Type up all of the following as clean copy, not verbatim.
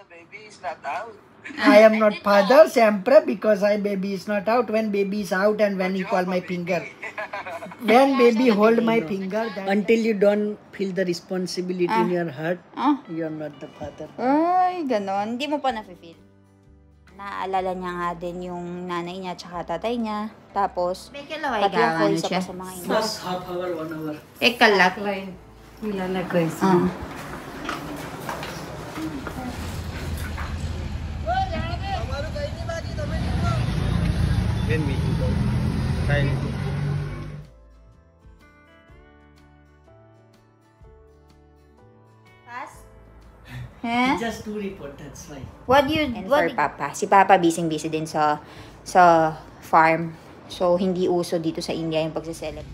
baby is not out. I am not father, siyempre, because baby is not out. When baby is out and when he call my finger. When baby hold my finger. Until you don't feel the responsibility in your heart, you're not the father. Ay, ganon. Hindi mo pa na-feel. Naaalala niya nga din yung nanay niya tsaka tatay niya. Tapos, pati yung full sa mga ina. First half hour, 1 hour. Kalak. Milala guys. Then we can go. Try to. Just to report, that's why. What for Papa? Si Papa busy din sa farm. So, hindi uso dito sa India yung pagsiselect.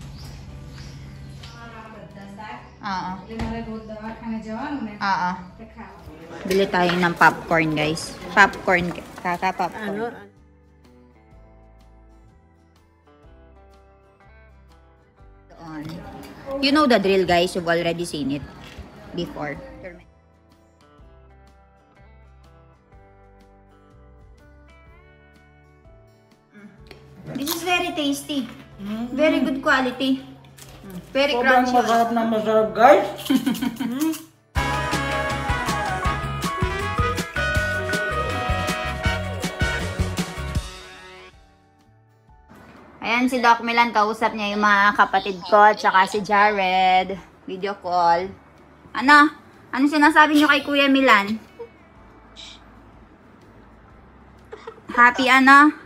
Bili tayo ng popcorn, guys. Popcorn. Kaka-popcorn. You know the drill, guys. You've already seen it before. This is very tasty. Very good quality. Very crunchy. Masarap na masarap, guys. Ayan si Doc Milan, kausap niya yung mga kapatid ko at saka si Jared. Video call. Ano? Ano sinasabi niyo kay Kuya Milan? Happy ano?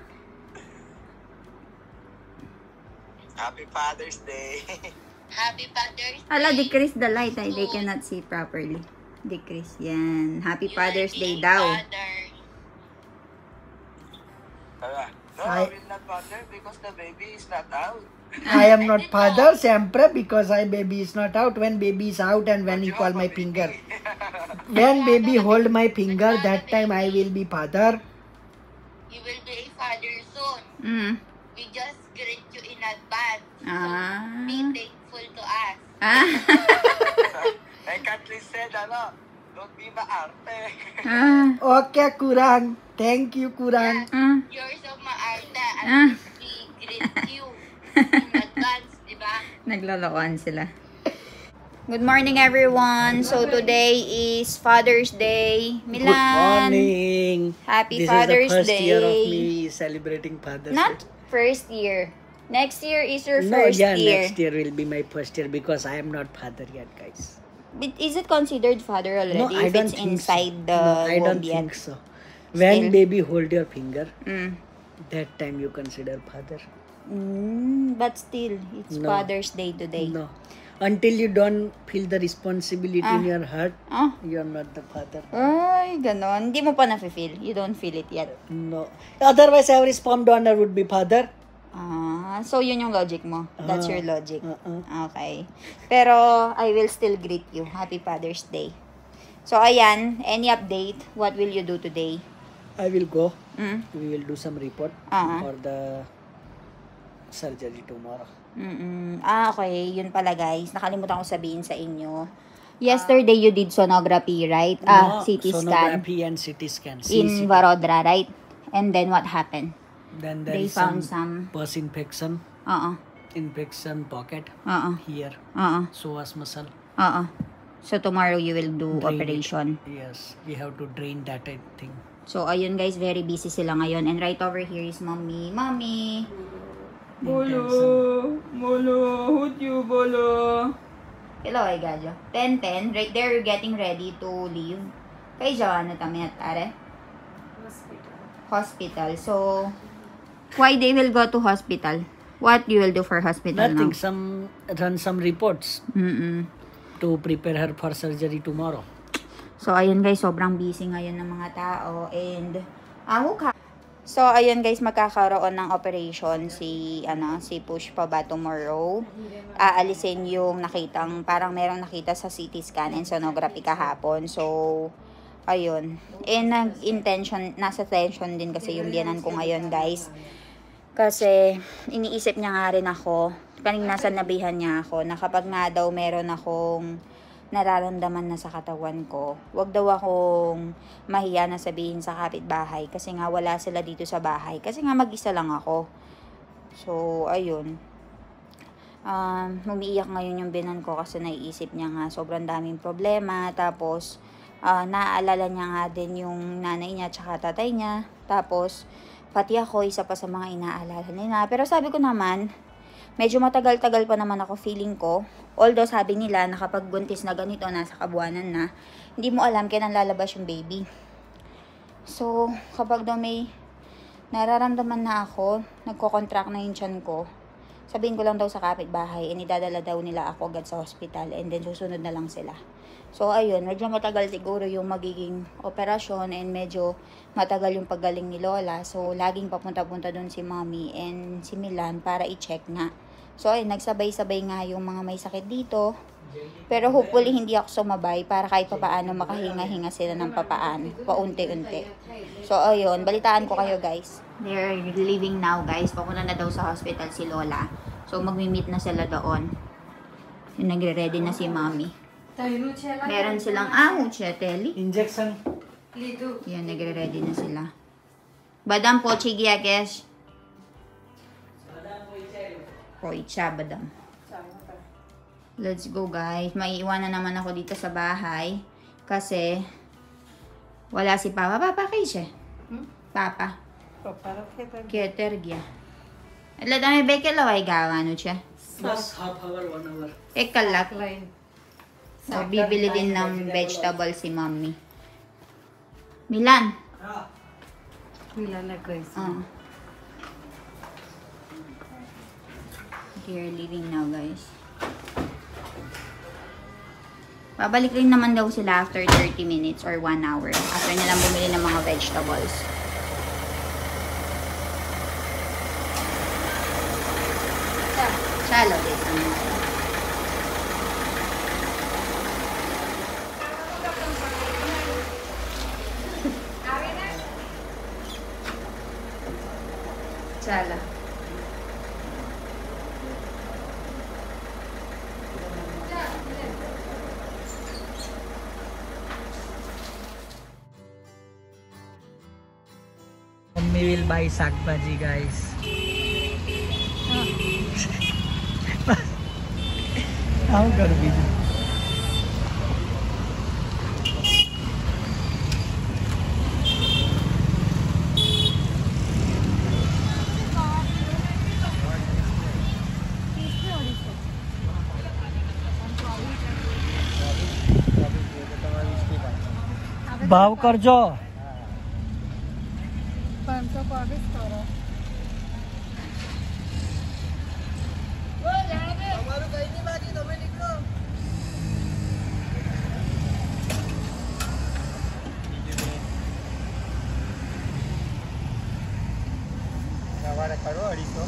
Happy Father's Day. Happy Father's Day. Hala, decrease the light. They cannot see properly. Decrease. Yan. Happy Father's Day daw. No, I will not father because the baby is not out. I am not father, siyempre, because baby is not out. When baby is out and when he call my finger. When baby hold my finger, that time I will be father. You will be a father soon. We just greet you in advance. So be thankful to us. Like Kathleen said, don't be maarte. Okay, Kurang. Thank you, Kurang. You're so maarte and we greet you in advance, diba? Naglolokohan sila. Good morning, everyone. So, today is Father's Day. Milan. Good morning. Happy Father's Day. This is the first year of me celebrating Father's Day. Not first year. Next year is your first year. Next year will be my first year because I am not father yet, guys. But is it considered father already? No, I if don't it's think inside so. the No, I don't womb think yet? so. When baby hold your finger, that time you consider father. But still, it's Father's Day today. No. Until you don't feel the responsibility in your heart, you're not the father. Ay, ganon. Hindi mo pa na-feel. You don't feel it yet. No. Otherwise, every sperm donor would be father. So yun yung logic mo. That's your logic. Okay. Pero, I will still greet you. Happy Father's Day. So, ayan. Any update? What will you do today? I will go. We will do some report for the surgery tomorrow. Okay. Yun pala, guys. Nakalimutan ko sabihin sa inyo. Yesterday, you did sonography, right? No, CT scan. Sonography and CT scan. In Varodra, right? And then, what happened? Then there They is found some pus infection. Infection pocket here. Psoas muscle. So, tomorrow you will do Drain operation. it. Yes, we have to drain that thing. So, ayun guys, very busy sila ngayon. And right over here is mommy. Mommy! Bolo! Bolo! Who'd you, Bolo? Hello, ay gadyo. 10:10. Right there, you're getting ready to leave. Kay Joanna tami at are? Hospital. So, why they will go to hospital? What you will do for hospital Nothing. now? Run some reports to prepare her for surgery tomorrow. So, ayun guys, sobrang busy ngayon ng mga tao. And, so, ayun guys, magkakaroon ng operation si Pushpa ba tomorrow. Aalisin yung parang merong nakita sa CT scan and sonography kahapon. So, ayun. And nasa tension din kasi yung biyanan ko ngayon guys. Kasi, iniisip niya nga rin ako, kanina nasabihan niya ako, na kapag nga daw meron akong nararamdaman na sa katawan ko. Wag daw akong mahiya na sabihin sa kapitbahay kasi nga wala sila dito sa bahay. Kasi nga mag-isa lang ako. So, ayun. Umiiyak ngayon yung binan ko kasi naiisip niya nga sobrang daming problema. Tapos, naaalala niya nga din yung nanay niya tsaka tatay niya. Tapos, pati ako, isa pa sa mga inaalala nila. Pero sabi ko naman, medyo matagal-tagal pa naman ako feeling ko. Although sabi nila na kapag buntis na ganito, nasa kabuanan na, hindi mo alam kailan lalabas yung baby. So, kapag daw may nararamdaman na ako, nagko-contract na yung tiyan ko, sabihin ko lang daw sa kapitbahay, inidadala daw nila ako agad sa hospital and then susunod na lang sila. So, ayun, medyo matagal siguro yung magiging operasyon and medyo matagal yung paggaling ni Lola. So, laging papunta-punta dun si Mommy and si Milan para i-check nga. So, ayun, nagsabay-sabay nga yung mga may sakit dito. Pero hopefully hindi ako sumabay para kahit papaano makahinga-hinga sila ng papaan, paunti-unti. So, ayun, balitaan ko kayo guys. They're leaving now guys. Papunta na daw sa hospital si Lola. So, magmi-meet na sila doon. Yung nagre-ready na si Mommy. Meron silang Cheteli. Injection. Yan, nagre-ready na sila. Badam po, Chigya, Kesh. Poicha, badam. Let's go, guys. Maiiwanan naman ako dito sa bahay. Kasi, wala si Papa. Papa, kayo siya? Papa. Ketergya. Alam dami beke laway gawa, no siya? Plus half hour, 1 hour. Kalak. So, bibili din ng vegetable si Mommy. Milan. Milan na Grace. They're leaving now, guys. Babalik rin naman daw sila after 30 minutes or 1 hour. After nilang bumili ng mga vegetables. Chalo, guys. Chala. Mummy will buy sakbaji, guys. How gonna be? भाव करजो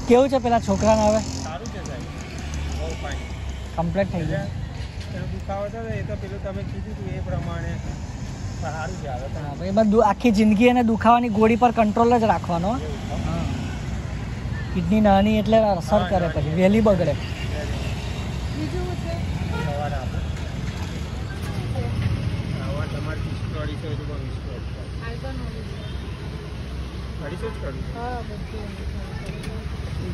કેવું છે પેલા છોકરાને હવે સારું છે સાહેબ બહુ ફાઇન કમ્પ્લીટ થઈ ગયું એનો દુખાવો હતો એ તો પેલું તમે કીધું હતું એ પ્રમાણે સારું છે હવે તો એમાં આખી જિંદગી એને દુખાવાની ગોળી પર કંટ્રોલ જ રાખવાનો કિડની નાની એટલે અસર કરે પછી વહેલી બગડે સવારે આપો સવાર તમારે 250 હોય તો બહુ 250 જ કરું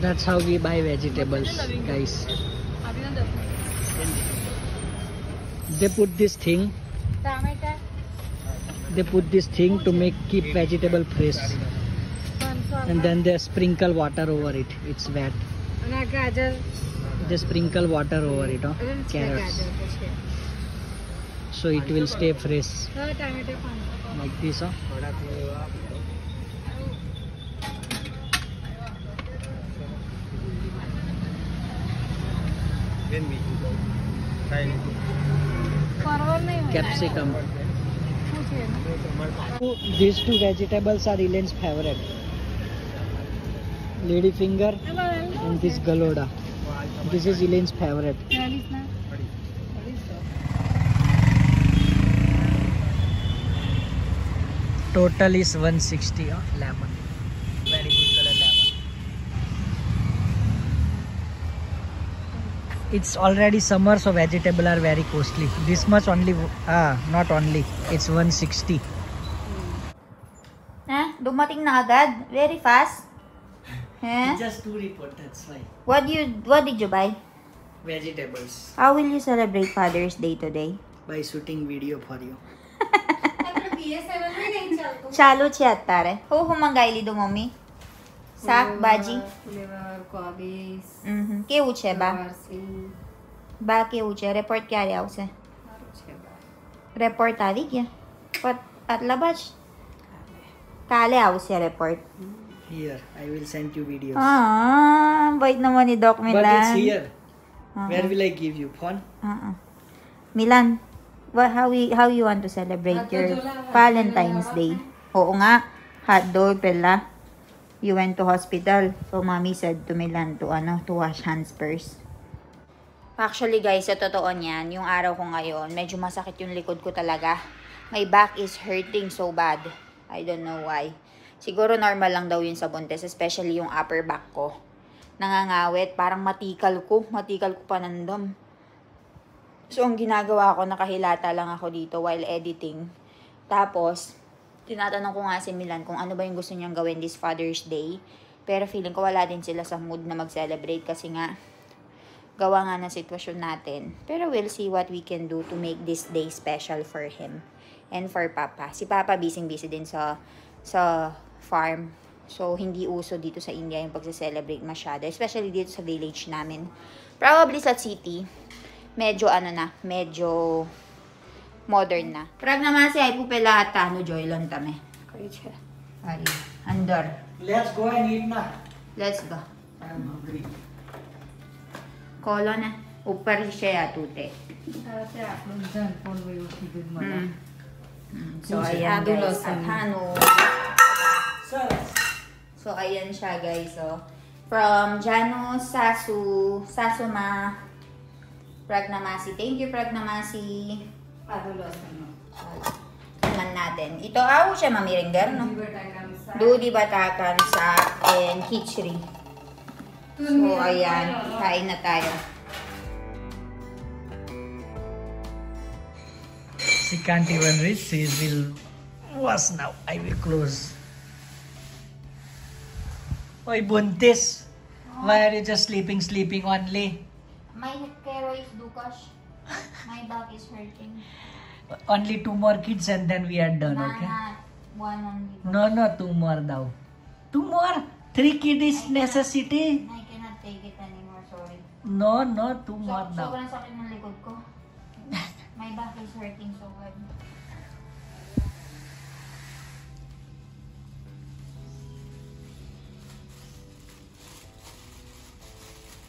That's how we buy vegetables, guys. They put this thing. They put this thing to keep vegetable fresh, and then they sprinkle water over it. It's wet. They sprinkle water over it, carrots, so it will stay fresh. Like this, Capsicum. These two vegetables are Elaine's favorite. Lady finger and this galoda. This is Elaine's favorite. Total is 160. Lemon. Very good color lemon. it's already summer, so vegetable are very costly. This much only, not only, it's 160. Dumating na agad? Very fast? Just 2 report, that's why. What did you buy? Vegetables. How will you celebrate Father's Day today? By shooting video for you. चालू छे अत्यारे हो મંગાઈ લીધું મમ્મી શાક ભાજી કેવું છે બા કેવું છે રિપોર્ટ ક્યારે આવશે રિપોર્ટ આવી ગયા આટલા બાજ કાલે આવશે report Here, I will send you videos. wait naman ni Doc Milan. But it's here. Where will I give you? Phone? Milan, how you want to celebrate your Valentine's Day? Oo nga, hotdog pala. You went to hospital. So mommy said to Milan to wash hands first. Actually guys, sa totoo niyan, yung araw ko ngayon, medyo masakit yung likod ko talaga. My back is hurting so bad. I don't know why. Siguro normal lang daw yun sa buntis, especially yung upper back ko. Nangangawit, parang matikal ko panandam. So, ang ginagawa ko, nakahilata lang ako dito while editing. Tapos, tinatanong ko nga si Milan kung ano ba yung gusto niyang gawin this Father's Day. Pero feeling ko wala din sila sa mood na mag-celebrate kasi nga, gawa nga ng sitwasyon natin. Pero we'll see what we can do to make this day special for him and for Papa. Si Papa busy din sa farm. So, hindi uso dito sa India yung pagsa-celebrate masyado. Especially dito sa village namin. Probably sa city, medyo medyo modern na. Prag naman si ay pupelata, joylon tame. Ari, andor. Let's go and eat na. Let's go. I'm hungry. Kolo na. Upar siya tute. So, ayan guys. Athano. So, ayan siya guys. So, from Jano Sasuma Pragnamasi. Thank you, Pragnamasi. Tingnan natin. Ito, siya mamiringgar, no? Dudi batakan sa and khichdi. So, ayan. Kain na tayo. She can't even reach. She will wash now. I will close. Oy, buntis. Why are you just sleeping only? My kero is dukas. My back is hurting. Only 2 more kids and then we are done, okay? One only. No, 2 more now. 2 more? 3 kids is necessity. I cannot take it anymore, sorry. No, 2 more now. Sobrang sakit ng likod ko. My back is hurting so bad.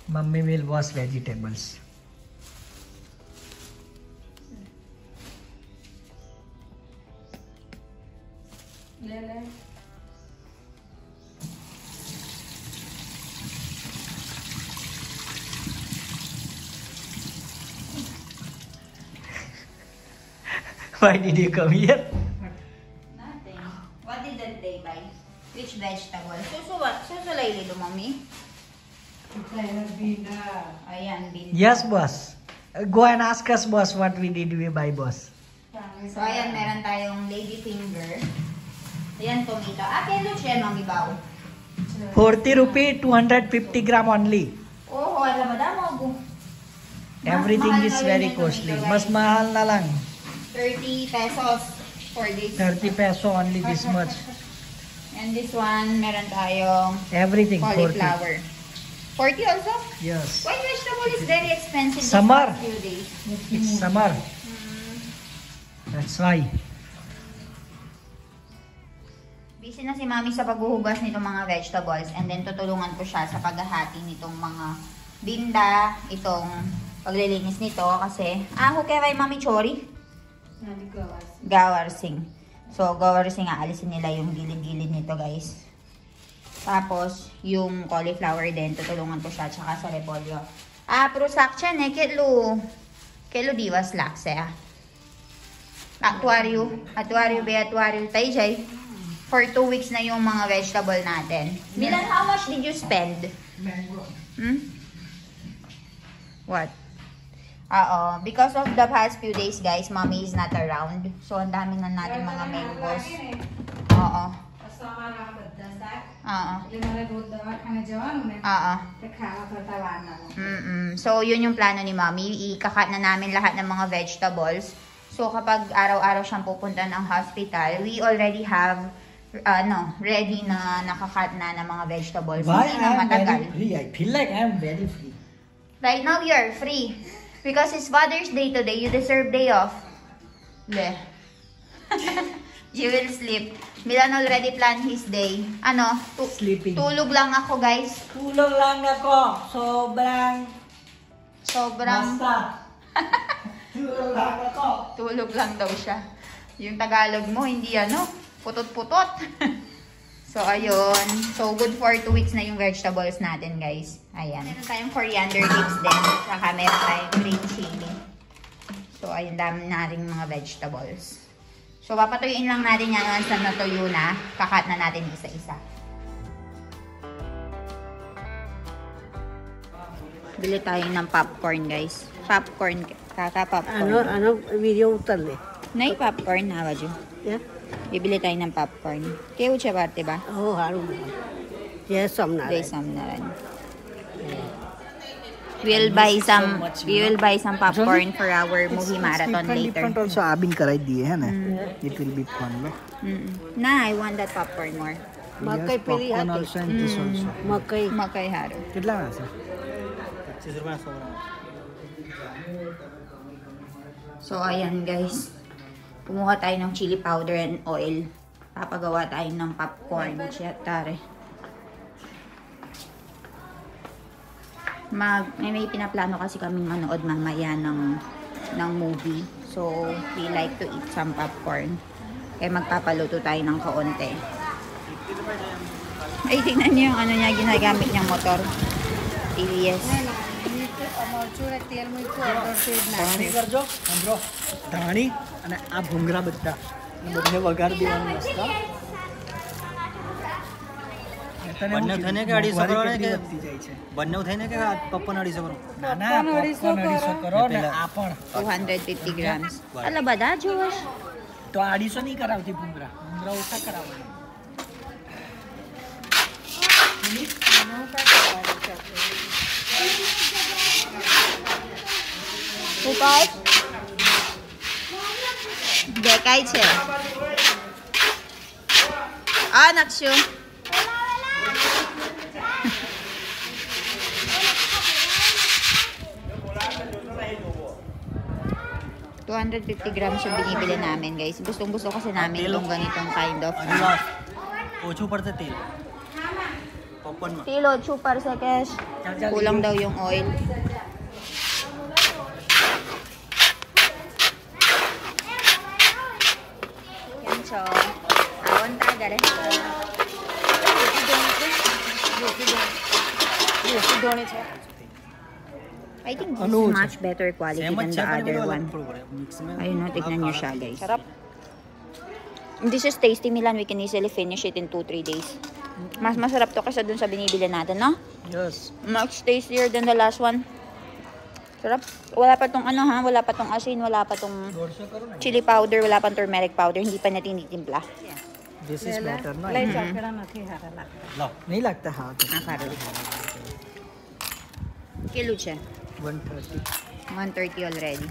Mummy will wash vegetables. Why did you come here? Nothing. What did that day buy? Which vegetable? Susulay lilo, mommy? Ayan, binda. Yes, boss. Go and ask us, boss, what we buy, boss. So, ayan, meron tayong lady finger. Ayan, tomato. Kilo siya, mami bao? 40 rupee, 250 gram only. Oh, alam mo damo. Everything is very costly. Mas mahal na lang. 30 pesos for this. 30 peso only this much. And this one, meron tayong Everything 40. cauliflower. 40 also? Yes. White vegetable is very expensive these Summer. past few days. It's summer. That's why. Busy na si Mami sa paghuhugas nitong mga vegetables and then tutulungan ko siya sa paghahati nitong mga binda, itong paglilinis nito kasi kay Mami Chori? Gawarsing. So, gawarsing alisin nila yung gilid-gilid nito, guys. Tapos, yung cauliflower din, tutulungan ko siya, tsaka sa repolyo. Pero sakchan kelo divas lakse Atuario tayo jay. For 2 weeks na yung mga vegetable natin. Milan, how much did you spend? What? Because of the past few days, guys, mommy is not around. So, ang dami na natin mga mangoes. Oo. So, yun yung plano ni mommy. Ikakat na namin lahat ng mga vegetables. So, kapag araw-araw siyang pupunta ng hospital, we already have ready na nakakat na ng mga vegetables. Why Hindi I na am matagal. very free? I feel like I am very free. Right now, you're free. Because it's Father's Day today, you deserve day off. Bleh. You will sleep. Milan already planned his day. Sleeping. Tulog lang ako, guys. Tulog lang ako. Sobrang basta. Tulog lang ako. Tulog lang daw siya. Yung Tagalog mo, hindi putot-putot. So, ayun. So, good for 2 weeks na yung vegetables natin, guys. Ayan. Meron tayong coriander leaves din. Saka meron tayong green chili. So, ayun, dami na rin mga vegetables. So, papatuyuin lang natin yan once na natuyo na. Kakat na natin isa-isa. Bili tayo ng popcorn, guys. Popcorn. Kaka-popcorn. video utal eh. Nay, popcorn. Hawa dyan. Yeah. Bibili tayo ng popcorn. Kaya siya parte ba? Oh, harum. Yes, some na. There's some na rin. We will buy some popcorn for our movie marathon later. Different also abin karai diye hai na. It will be fun, no? Na, I want that popcorn more. Makai pili Popcorn hati. also and this also. Makai haro. Kitla nga sir? 25 रुपये 100 ग्राम. So, ayan guys. Kumuha tayo ng chili powder and oil. Papagawa tayo ng popcorn. Tare. May pinaplano kasi kaming manood mamaya ng movie. So, we like to eat some popcorn. Kaya magpapaluto tayo ng kaunti. Ay, tingnan niyo yung niya, ginagamit niyang motor. TVS. Dhani કરજો સાંભળો ધાણી અને આ ભૂંગરા બધા બંને વઘાર દેવાનું મસ્ત બંને થઈને કે 250 કરો ને કે બંને થઈને કે પપ્પન 250 કરો ના ના popcorn 250 કરો ને આ પણ 250 grams. Ala ba da, Josh? તો 250 નહીં કરાવતી ભૂંગરા ઓછા કરાવવાના Upay? Dekay છે. Nakshu. $250 grams yung binibili namin, guys. Gustong-gusto kasi namin itong ganitong kind of. ઓછું પડશે તેલ પપ્પનમાં Tilo, chupar sa cash. Kulang daw yung oil. Yan so. Awan tayo gare. I think this is much better quality than the other one. Ayun no, tignan nyo siya, guys. Sarap. This is tasty, Milan. We can easily finish it in 2-3 days. Mas masarap to kasi dun sa binibili natin, no? Yes. Much tastier than the last one. Sarap. Wala pa tong wala pa tong asin, wala pa tong chili powder, wala pa turmeric powder, hindi pa natin tinitimpla. This is better, no? Lai chakra nathi hara lagta. લો नहीं लगता हाँ Nakaro. Kilo siya. 130 130 already.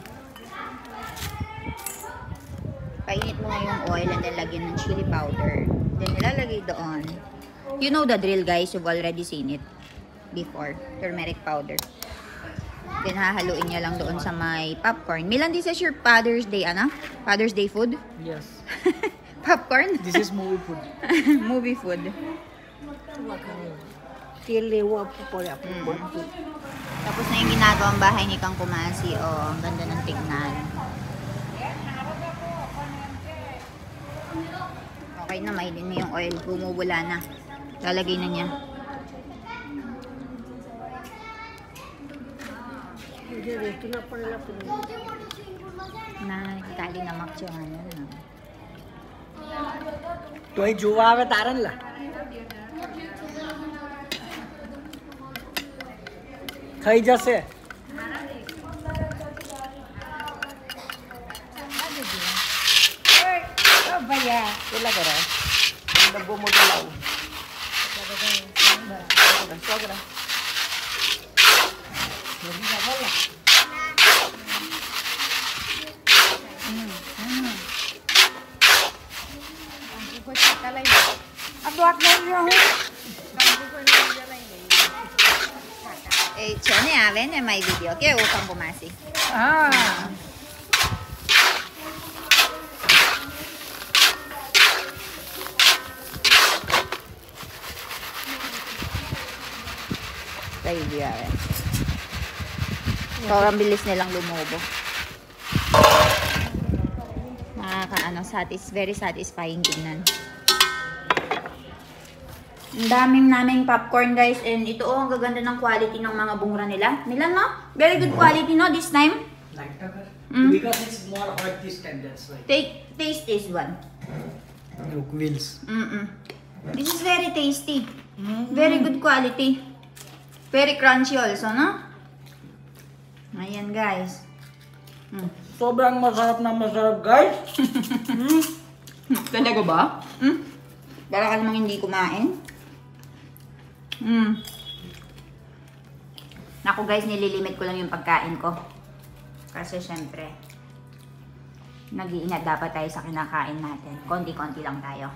Painit mo nga yung oil and then lagyan ng chili powder. Then nilalagay doon. You know the drill, guys. You've already seen it before. Turmeric powder. Then hahaluin niya lang doon sa may popcorn. Milan, this is your Father's Day, Father's Day food? yes Popcorn? this is movie food Movie food. Til lewa po pala po. Tapos na yung ginagawang bahay ni Kang Kumasi. Oh, ang ganda ng tignan. Okay na, mailin na yung oil. Bumubula na. Lalagay na niya. Ito na pala po. Nakikali na maktiyan. તો એ જોવા આવે તારે ને લા થઈ જશે baya. Sila ka ra. Ang dabo mo dalaw. Sogra. Aduat na yun. Eh, chone aven na may video. Kaya upang bumasi. Ah. Kaya video aven. Sobrang bilis nilang lumubo. Very satisfying tingnan. Ang daming naming popcorn guys, and ito ang gaganda ng quality ng mga bungra nila. No? Very good quality no this time. Because it's more artist and that's why. Taste this one. Look, wheels. This is very tasty. Very good quality. Very crunchy also, no? Ayan guys. Sobrang masarap na masarap, guys. Talaga ba? Para ka namang hindi kumain. Naku guys, nililimit ko lang yung pagkain ko. Kasi syempre, nag-iingat dapat tayo sa kinakain natin. Konti-konti lang tayo.